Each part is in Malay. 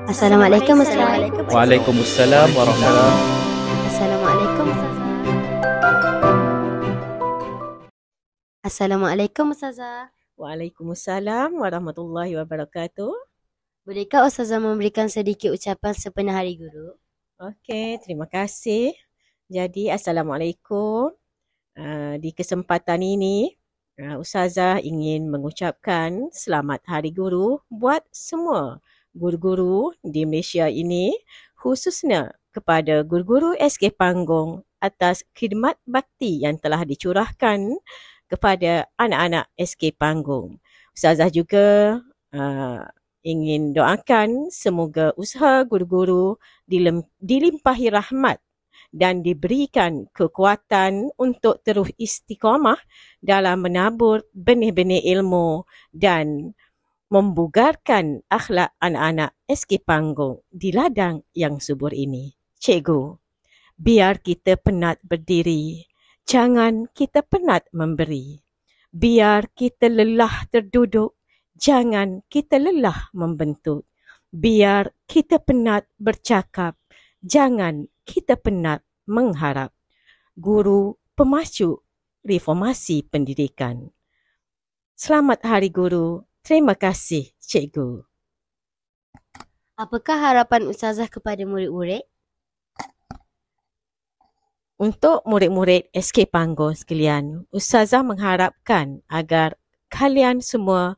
Assalamualaikum Ustaz. Waalaikumsalam warahmatullahi. Assalamualaikum Ustazah. Assalamualaikum Ustazah. Waalaikumsalam warahmatullahi wabarakatuh. Bolehkah Ustazah memberikan sedikit ucapan sempena Hari Guru? Okey, terima kasih. Jadi, Assalamualaikum. Di kesempatan ini, Ustazah ingin mengucapkan selamat Hari Guru buat semua guru-guru di Malaysia ini, khususnya kepada guru-guru SK Panggung atas khidmat bakti yang telah dicurahkan kepada anak-anak SK Panggung. Ustazah juga ingin doakan semoga usaha guru-guru dilimpahi rahmat dan diberikan kekuatan untuk terus istiqamah dalam menabur benih-benih ilmu dan membugarkan akhlak anak-anak SK Panggung di ladang yang subur ini. Cikgu, biar kita penat berdiri, jangan kita penat memberi. Biar kita lelah terduduk, jangan kita lelah membentuk. Biar kita penat bercakap, jangan kita penat mengharap. Guru pemacu reformasi pendidikan. Selamat Hari Guru. Terima kasih, Cikgu. Apakah harapan Ustazah kepada murid-murid? Untuk murid-murid SK Panggung sekalian, Ustazah mengharapkan agar kalian semua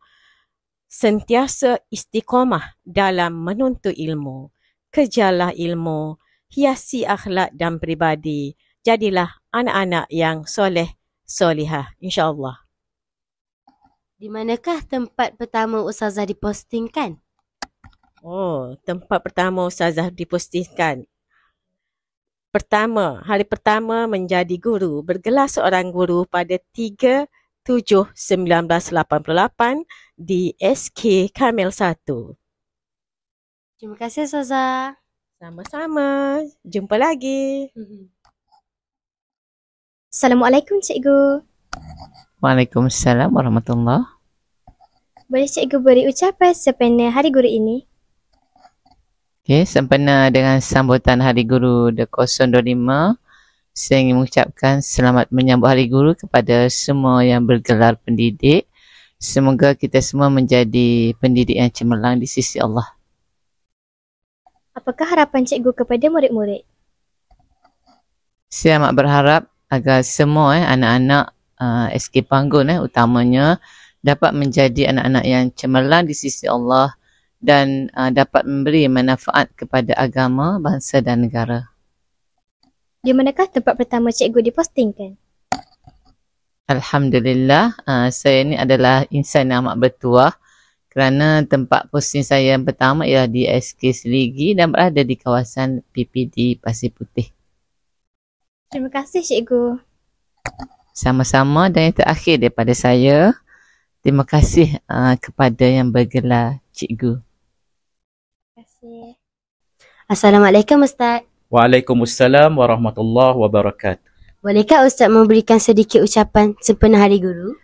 sentiasa istiqamah dalam menuntut ilmu. Kejarlah ilmu, hiasi akhlak dan peribadi. Jadilah anak-anak yang soleh, solihah, insya-Allah. Di manakah tempat pertama Ustazah dipostingkan? Oh, tempat pertama Ustazah dipostingkan. Hari pertama menjadi guru, bergelar seorang guru pada 3/7/1988 di SK Kamil 1. Terima kasih Ustazah. Sama-sama. Jumpa lagi. Assalamualaikum Cikgu. Waalaikumsalam warahmatullahi. Boleh Cikgu beri ucapan sempena Hari Guru ini? Okey, sempena dengan sambutan Hari Guru The 025, saya ingin mengucapkan selamat menyambut Hari Guru kepada semua yang bergelar pendidik. Semoga kita semua menjadi pendidik yang cemerlang di sisi Allah. Apakah harapan Cikgu kepada murid-murid? Saya amat berharap agar semua anak-anak SK Panggung utamanya dapat menjadi anak-anak yang cemerlang di sisi Allah dan dapat memberi manfaat kepada agama, bangsa dan negara. Di manakah tempat pertama Cikgu dipostingkan? Alhamdulillah, saya ni adalah insan yang amat bertuah kerana tempat posting saya yang pertama ialah di SK Seligi dan berada di kawasan PPD Pasir Putih. Terima kasih Cikgu. Sama-sama, dan yang terakhir daripada saya, terima kasih kepada yang bergelar Cikgu. Terima kasih. Assalamualaikum Ustaz. Waalaikumsalam warahmatullahi wabarakatuh. Bolehkah Ustaz memberikan sedikit ucapan sempena Hari Guru?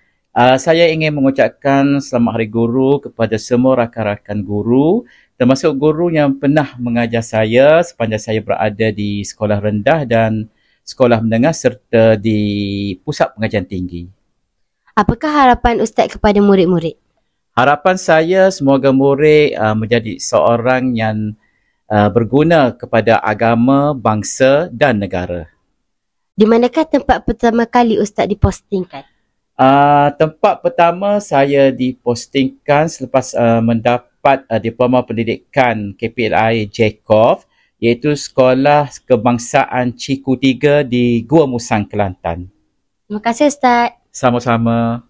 Saya ingin mengucapkan selamat Hari Guru kepada semua rakan-rakan guru, termasuk guru yang pernah mengajar saya sepanjang saya berada di sekolah rendah dan sekolah menengah serta di pusat pengajian tinggi. Apakah harapan Ustaz kepada murid-murid? Harapan saya semoga murid menjadi seorang yang berguna kepada agama, bangsa dan negara. Di manakah tempat pertama kali Ustaz dipostingkan? Tempat pertama saya dipostingkan selepas mendapat Diploma Pendidikan KPLI JKOF, iaitu Sekolah Kebangsaan Ciku 3 di Gua Musang, Kelantan. Terima kasih Ustaz. Sama-sama.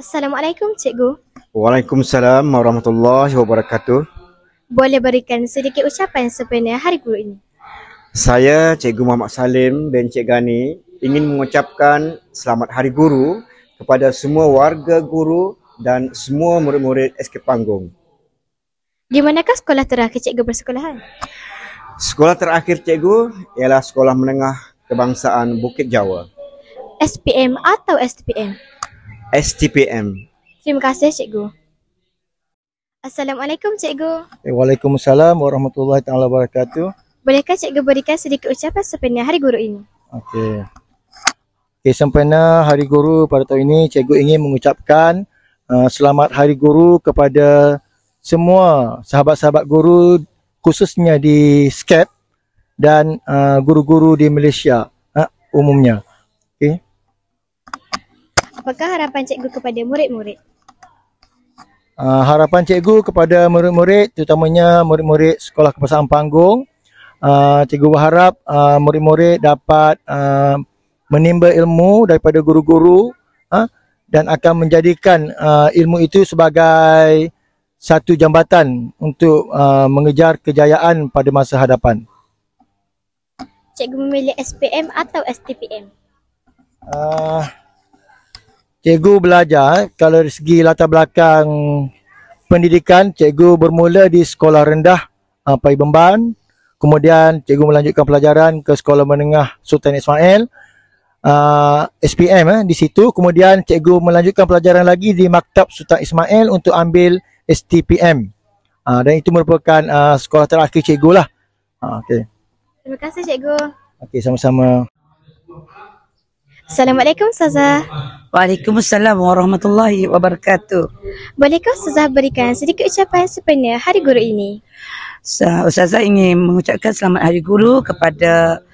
Assalamualaikum Cikgu. Waalaikumsalam warahmatullahi wabarakatuh. Boleh berikan sedikit ucapan sempena Hari Guru ini? Saya Cikgu Muhammad Salim bin Cik Gani ingin mengucapkan selamat Hari Guru kepada semua warga guru dan semua murid-murid SK Panggung. Di manakah sekolah terakhir Cikgu bersekolahan? Sekolah terakhir Cikgu ialah Sekolah Menengah Kebangsaan Bukit Jawa. SPM atau STPM? STPM. Terima kasih Cikgu. Assalamualaikum cikgu. Waalaikumsalam warahmatullahi taala wabarakatuh. Bolehkah cikgu berikan sedikit ucapan sempena Hari Guru ini? Okey. Sempena Hari Guru pada tahun ini, cikgu ingin mengucapkan selamat Hari Guru kepada semua sahabat-sahabat guru, khususnya di SCAP dan guru-guru di Malaysia umumnya. Okey. Apakah harapan cikgu kepada murid-murid? Harapan cikgu kepada murid-murid, terutamanya murid-murid Sekolah Kebangsaan Panggung, cikgu berharap murid-murid dapat menimba ilmu daripada guru-guru dan akan menjadikan ilmu itu sebagai satu jambatan untuk mengejar kejayaan pada masa hadapan. Cikgu memilih SPM atau STPM? Cikgu belajar, kalau dari segi latar belakang pendidikan, cikgu bermula di sekolah rendah Pai Bemban, kemudian cikgu melanjutkan pelajaran ke sekolah menengah Sultan Ismail, SPM di situ, kemudian cikgu melanjutkan pelajaran lagi di Maktab Sultan Ismail untuk ambil STPM. Dan itu merupakan sekolah terakhir cikgu lah. Okay. Terima kasih cikgu. Okey, sama-sama. Assalamualaikum Ustazah. Waalaikumsalam warahmatullahi wabarakatuh. Bolehkah Ustazah berikan sedikit ucapan sempena Hari Guru ini? Ustazah ingin mengucapkan selamat Hari Guru kepada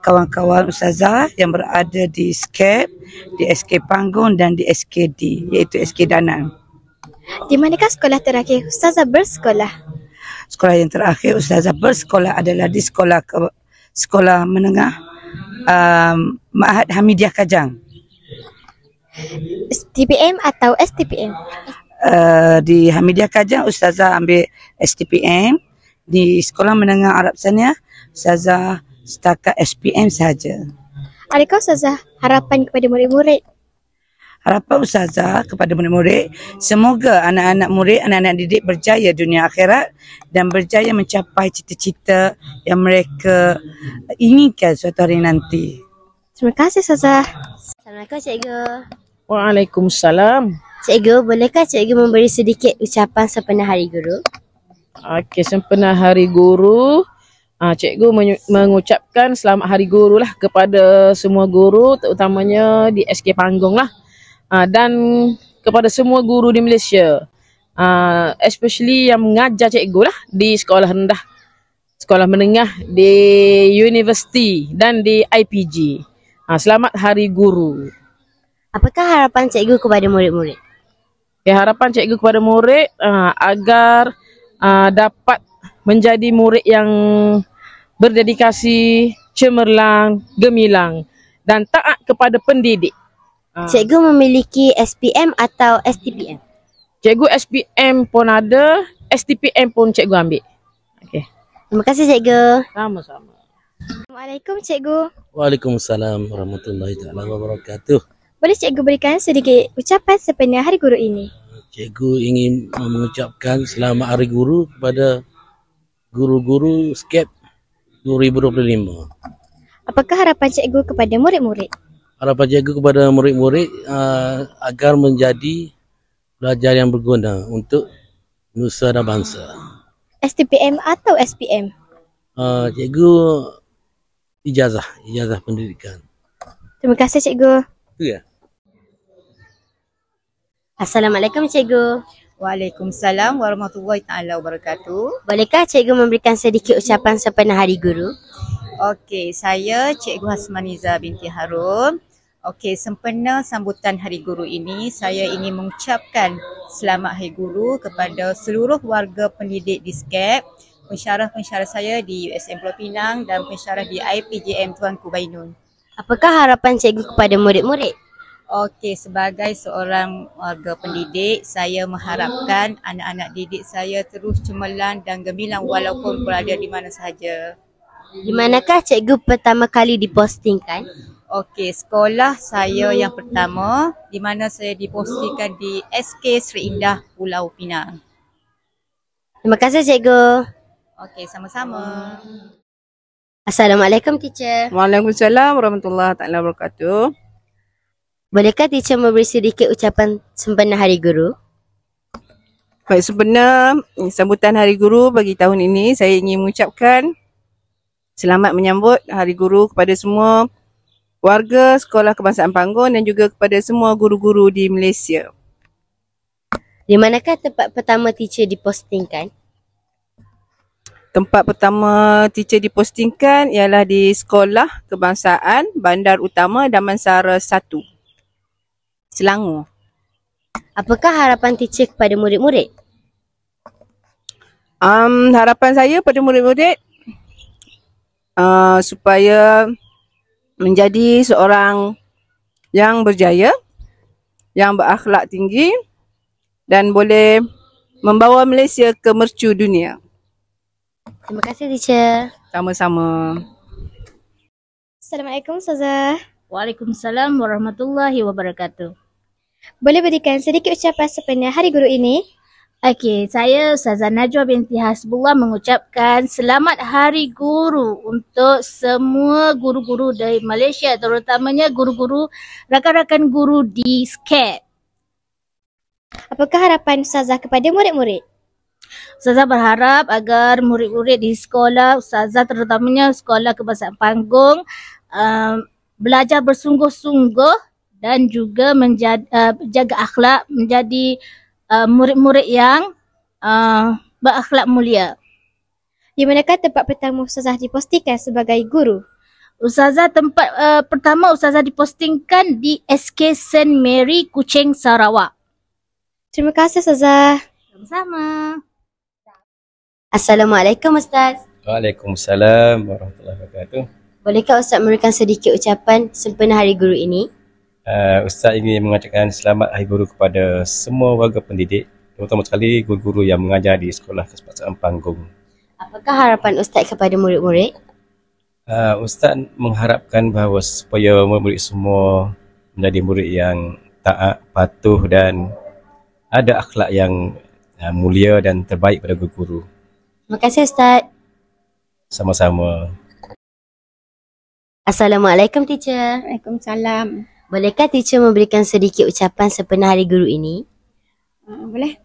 kawan-kawan Ustazah yang berada di SCAP, di SK Panggung dan di SKD, iaitu SK Danan. Di manakah sekolah terakhir Ustazah bersekolah? Sekolah yang terakhir Ustazah bersekolah adalah di sekolah menengah Ma'had Hamidiah Kajang. STPM atau STPM? Di Hamidiah Kajang Ustazah ambil STPM. Di sekolah menengah Arab Sania Ustazah setakat SPM sahaja. Adakah Ustazah harapan kepada murid-murid? Harapan Ustazah kepada murid-murid, semoga anak-anak murid, anak-anak didik berjaya dunia akhirat dan berjaya mencapai cita-cita yang mereka inginkan suatu hari nanti. Terima kasih Ustazah. Assalamualaikum cikgu. Waalaikumsalam. Cikgu, bolehkah cikgu memberi sedikit ucapan sempena Hari Guru? Okey, sempena Hari Guru, cikgu mengucapkan selamat Hari Guru lah kepada semua guru, terutamanya di SK Panggung lah. Dan kepada semua guru di Malaysia, especially yang mengajar cikgu lah di sekolah rendah, sekolah menengah, di universiti dan di IPG. Selamat Hari Guru. Apakah harapan cikgu kepada murid-murid? Harapan cikgu kepada murid agar dapat menjadi murid yang berdedikasi, cemerlang, gemilang dan taat kepada pendidik. Cikgu memiliki SPM atau STPM? Cikgu SPM pun ada, STPM pun cikgu ambil. Okey. Terima kasih cikgu. Sama-sama. Assalamualaikum cikgu. Waalaikumsalam warahmatullahi taala wabarakatuh. Boleh cikgu berikan sedikit ucapan sempena Hari Guru ini? Cikgu ingin mengucapkan selamat Hari Guru kepada guru-guru SCAP 2025. Apakah harapan cikgu kepada murid-murid? Harapan cikgu kepada murid-murid agar menjadi pelajar yang berguna untuk nusa dan bangsa. STPM atau SPM? Cikgu ijazah pendidikan. Terima kasih cikgu. Itu ya. Assalamualaikum cikgu. Waalaikumsalam warahmatullahi taala wabarakatuh. Bolehkah cikgu memberikan sedikit ucapan sempena Hari Guru? Okey, saya Cikgu Hasmaniza binti Harun. Okey, sempena sambutan Hari Guru ini, saya ingin mengucapkan selamat Hari Guru kepada seluruh warga pendidik di SCAP, pensyarah-pensyarah saya di USM Pulau Pinang dan pensyarah di IPJM Tuanku Bainun. Apakah harapan cikgu kepada murid-murid? Okey, sebagai seorang warga pendidik, saya mengharapkan anak-anak didik saya terus cemerlang dan gemilang walaupun berada di mana sahaja. Di manakah cikgu pertama kali dipostingkan? Okey, sekolah saya yang pertama di mana saya dipostingkan di SK Seri Indah Pulau Pinang. Terima kasih cikgu. Okey, sama-sama. Assalamualaikum teacher. Waalaikumsalam warahmatullahi taala wabarakatuh. Bolehkah teacher memberi sedikit ucapan sempena Hari Guru? Baik, sempena sambutan Hari Guru bagi tahun ini, saya ingin mengucapkan selamat menyambut Hari Guru kepada semua warga Sekolah Kebangsaan Panggung dan juga kepada semua guru-guru di Malaysia. Di manakah tempat pertama teacher dipostingkan? Tempat pertama teacher dipostingkan ialah di Sekolah Kebangsaan Bandar Utama Damansara 1, Selangor. Apakah harapan teacher kepada murid-murid? Harapan saya pada murid-murid supaya menjadi seorang yang berjaya, yang berakhlak tinggi dan boleh membawa Malaysia ke mercu dunia. Terima kasih teacher. Sama-sama. Assalamualaikum Ustazah. Waalaikumsalam warahmatullahi wabarakatuh. Boleh berikan sedikit ucapan sempena Hari Guru ini? Okey, saya Ustazah Najwa binti Hasbullah mengucapkan selamat Hari Guru untuk semua guru-guru dari Malaysia, terutamanya guru-guru, rakan-rakan guru di SCAP. Apakah harapan Ustazah kepada murid-murid? Ustazah berharap agar murid-murid di sekolah, Ustazah terutamanya Sekolah Kebangsaan Panggung, belajar bersungguh-sungguh dan juga jaga akhlak, menjadi murid-murid yang berakhlak mulia. Di manakah tempat pertama Ustazah dipostingkan sebagai guru? Ustazah tempat pertama Ustazah dipostingkan di SK St. Mary, Kuching, Sarawak. Terima kasih Ustazah. Sama-sama. Assalamualaikum Ustaz. Waalaikumsalam warahmatullahi wabarakatuh. Bolehkah Ustaz memberikan sedikit ucapan sempena Hari Guru ini? Ustaz ingin mengucapkan selamat Hari Guru kepada semua warga pendidik, terutama sekali guru-guru yang mengajar di Sekolah Kebangsaan Panggung. Apakah harapan Ustaz kepada murid-murid? Ustaz mengharapkan bahawa supaya murid-murid semua menjadi murid yang taat, patuh dan ada akhlak yang mulia dan terbaik pada guru-guru. Terima kasih Ustaz. Sama-sama. Assalamualaikum teacher. Waalaikumsalam. Bolehkah teacher memberikan sedikit ucapan sempena Hari Guru ini? Boleh.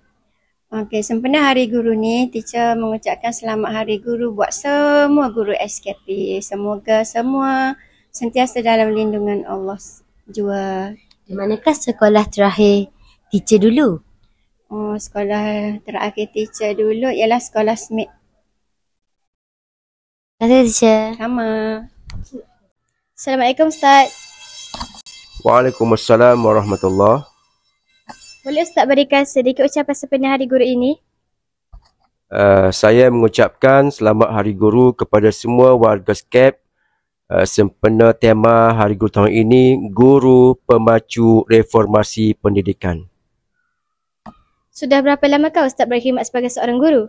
Okey, sempena Hari Guru ni, teacher mengucapkan selamat Hari Guru buat semua guru SKP. Semoga semua sentiasa dalam lindungan Allah jua. Di manakah sekolah terakhir teacher dulu? Sekolah terakhir teacher dulu ialah sekolah SMIT. Terima kasih teacher. Sama. Assalamualaikum Ustaz. Waalaikumsalam warahmatullahi. Boleh Ustaz berikan sedikit ucapan sempena Hari Guru ini? Saya mengucapkan selamat Hari Guru kepada semua warga SCAP sempena tema Hari Guru tahun ini, Guru Pemacu Reformasi Pendidikan. Sudah berapa lamakah Ustaz berkhidmat sebagai seorang guru?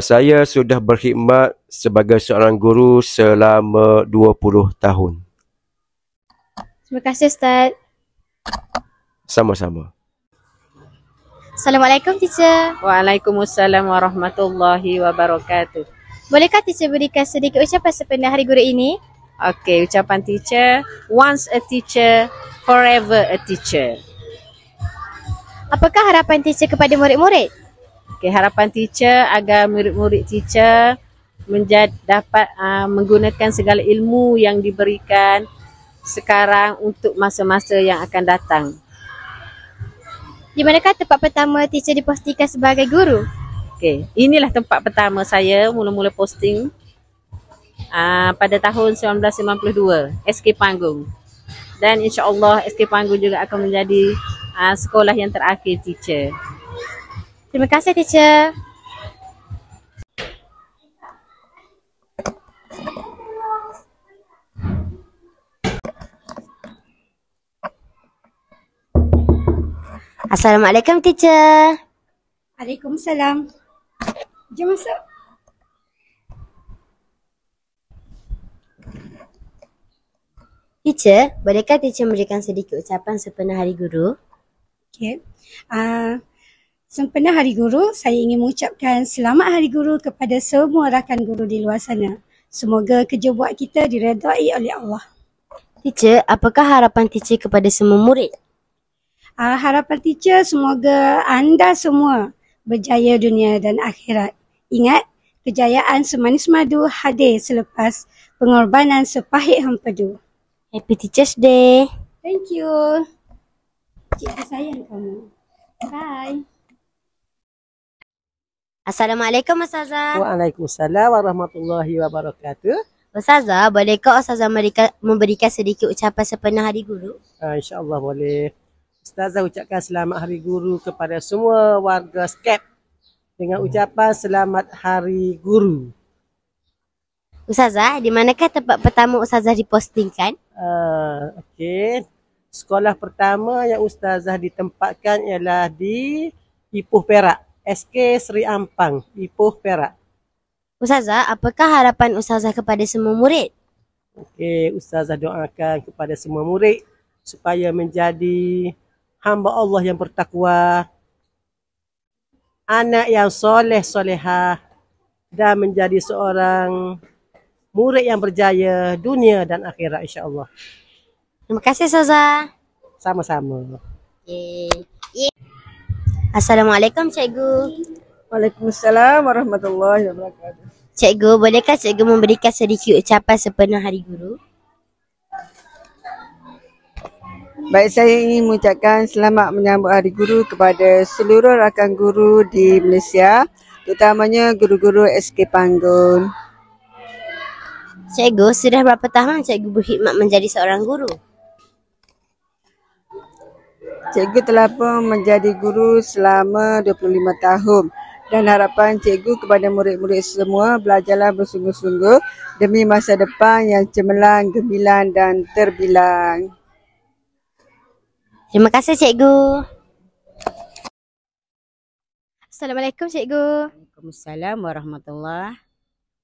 Saya sudah berkhidmat sebagai seorang guru selama 20 tahun. Terima kasih Ustaz. Sama-sama. Assalamualaikum teacher. Waalaikumsalam warahmatullahi wabarakatuh. Bolehkah teacher berikan sedikit ucapan sempena Hari Guru ini? Okey, ucapan teacher, once a teacher, forever a teacher. Apakah harapan teacher kepada murid-murid? Okey, harapan teacher agar murid-murid teacher dapat menggunakan segala ilmu yang diberikan sekarang untuk masa-masa yang akan datang. Di manakah tempat pertama teacher dipostingkan sebagai guru? Okey, inilah tempat pertama saya mula-mula posting pada tahun 1992, SK Panggung. Dan insya-Allah SK Panggung juga akan menjadi sekolah yang terakhir teacher. Terima kasih teacher. Assalamualaikum teacher. Waalaikumsalam. Jom masuk. Teacher, bolehkah teacher memberikan sedikit ucapan sempena Hari Guru? Okey. Sempena Hari Guru, saya ingin mengucapkan selamat Hari Guru kepada semua rakan guru di luar sana. Semoga kerja buat kita diredai oleh Allah. Teacher, apakah harapan teacher kepada semua murid? Harapan teacher semoga anda semua berjaya dunia dan akhirat. Ingat, kejayaan semanis madu hadir selepas pengorbanan sepahit hempedu. Happy Teachers Day. Thank you. Cikgu sayang kamu. Bye. Assalamualaikum Ustazah. Waalaikumsalam warahmatullahi wabarakatuh. Ustazah, bolehkah Ustazah memberikan sedikit ucapan sepenuh Hari Guru? InsyaAllah boleh. Ustazah ucapkan selamat Hari Guru kepada semua warga SKEP dengan ucapan selamat Hari Guru. Ustazah, di manakah tempat pertama Ustazah dipostingkan? Okey. Sekolah pertama yang Ustazah ditempatkan ialah di Ipoh Perak. SK Seri Ampang, Ipoh Perak. Ustazah, apakah harapan Ustazah kepada semua murid? Okey, Ustazah doakan kepada semua murid supaya menjadi hamba Allah yang bertakwa, anak yang soleh-solehah dan menjadi seorang murid yang berjaya dunia dan akhirat insya-Allah. Terima kasih Ustazah. Sama-sama. Assalamualaikum Cikgu. Waalaikumsalam warahmatullahi wabarakatuh. Cikgu, bolehkah Cikgu memberikan sedikit ucapan sepenuh Hari Guru? Baik, saya ingin mengucapkan selamat menyambut Hari Guru kepada seluruh rakan guru di Malaysia, terutamanya guru-guru SK Panggung. Cikgu, sudah berapa tahun Cikgu berkhidmat menjadi seorang guru? Cikgu telah pun menjadi guru selama 25 tahun dan harapan cikgu kepada murid-murid semua belajarlah bersungguh-sungguh demi masa depan yang cemerlang, gemilang dan terbilang. Terima kasih Cikgu. Assalamualaikum Cikgu. Waalaikumsalam warahmatullahi.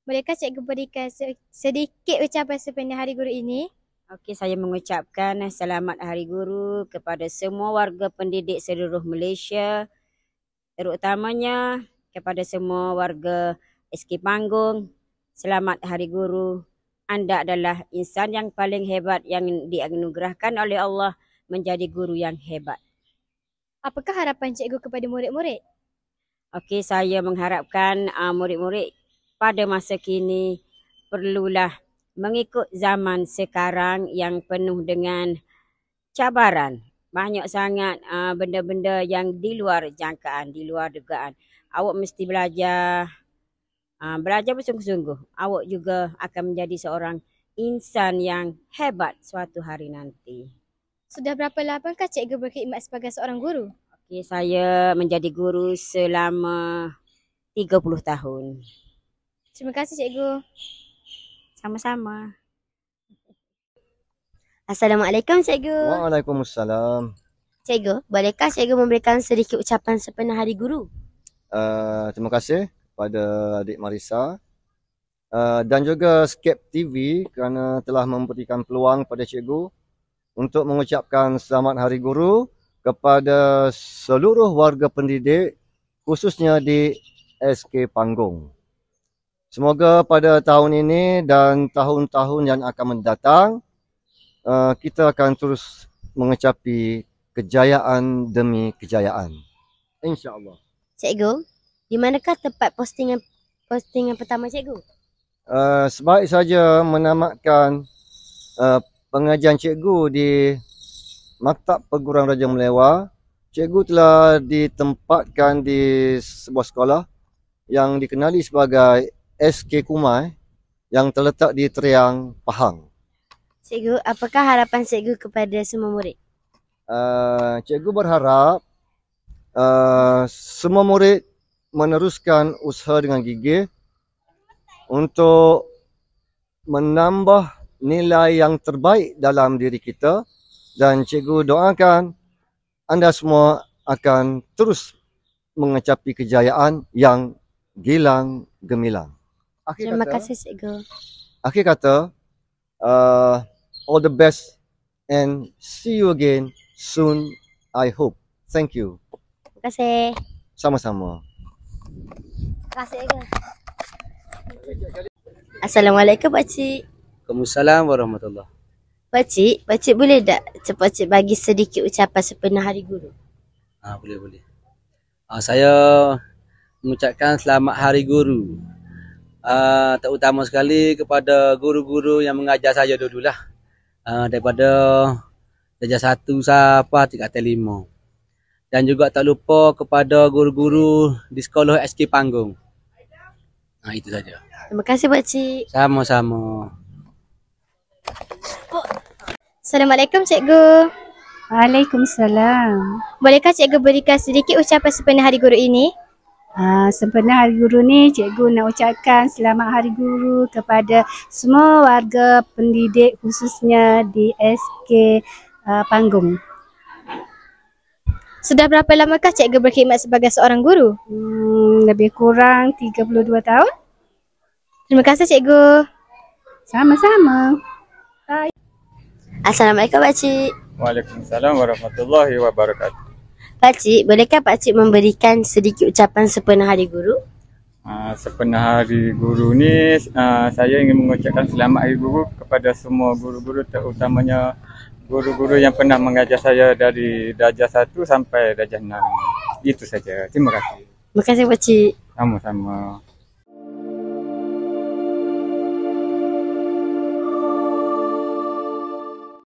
Bolehkah Cikgu berikan sedikit ucapan sepenuh Hari Guru ini? Okey, saya mengucapkan selamat Hari Guru kepada semua warga pendidik seluruh Malaysia, terutamanya kepada semua warga SK Panggung. Selamat Hari Guru. Anda adalah insan yang paling hebat yang dianugerahkan oleh Allah menjadi guru yang hebat. Apakah harapan Cikgu kepada murid-murid? Okey, saya mengharapkan murid-murid pada masa kini perlulah mengikut zaman sekarang yang penuh dengan cabaran. Banyak sangat benda-benda yang di luar jangkaan, di luar dugaan. Awak mesti belajar bersungguh-sungguh. Awak juga akan menjadi seorang insan yang hebat suatu hari nanti. Sudah berapa lamankah Cikgu berkhidmat sebagai seorang guru? Okey, saya menjadi guru selama 30 tahun. Terima kasih Cikgu. Sama-sama. Assalamualaikum Cikgu. Waalaikumsalam. Cikgu, bolehkah Cikgu memberikan sedikit ucapan sepenuh Hari Guru? Terima kasih kepada adik Marisa dan juga Skep TV kerana telah memberikan peluang kepada cikgu untuk mengucapkan selamat Hari Guru kepada seluruh warga pendidik khususnya di SK Panggung. Semoga pada tahun ini dan tahun-tahun yang akan mendatang kita akan terus mengecapi kejayaan demi kejayaan. InsyaAllah. Cikgu, di manakah tempat postingan pertama Cikgu? Sebaik saja menamatkan pengajian cikgu di Maktab Perguruan Raja Melewar, cikgu telah ditempatkan di sebuah sekolah yang dikenali sebagai SK Kumai yang terletak di Teriang, Pahang. Cikgu, apakah harapan Cikgu kepada semua murid? Cikgu berharap semua murid meneruskan usaha dengan gigih untuk menambah nilai yang terbaik dalam diri kita dan cikgu doakan anda semua akan terus mengecapi kejayaan yang gilang gemilang. Terima kasih Cikgu. Akhir kata, all the best and see you again soon, I hope. Thank you. Terima kasih. Sama-sama. Terima kasih Cikgu. Assalamualaikum Pakcik. Waalaikumsalam warahmatullahi. Pakcik boleh tak Pakcik bagi sedikit ucapan sempena Hari Guru? Boleh. Saya mengucapkan selamat Hari Guru. Terutama sekali kepada guru-guru yang mengajar saya dululah. Daripada darjah 1 sampai tingkat 5. Dan juga tak lupa kepada guru-guru di sekolah SK Panggung. Itu saja. Terima kasih Pakcik. Sama-sama. Assalamualaikum Cikgu. Waalaikumsalam. Bolehkah Cikgu berikan sedikit ucapan sempena Hari Guru ini? Sempena Hari Guru ni, Cikgu nak ucapkan selamat Hari Guru kepada semua warga pendidik khususnya di SK Panggung. Sudah berapa lamakah Cikgu berkhidmat sebagai seorang guru? Lebih kurang 32 tahun. Terima kasih Cikgu. Sama-sama. Bye. Assalamualaikum Pakcik. Waalaikumsalam warahmatullahi wabarakatuh. Pakcik, bolehkah Pakcik memberikan sedikit ucapan sempena Hari Guru? Sempena Hari Guru ni, saya ingin mengucapkan selamat Hari Guru kepada semua guru-guru, terutamanya guru-guru yang pernah mengajar saya dari darjah 1 sampai darjah 6. Itu saja. Terima kasih. Terima kasih Pakcik. Sama-sama.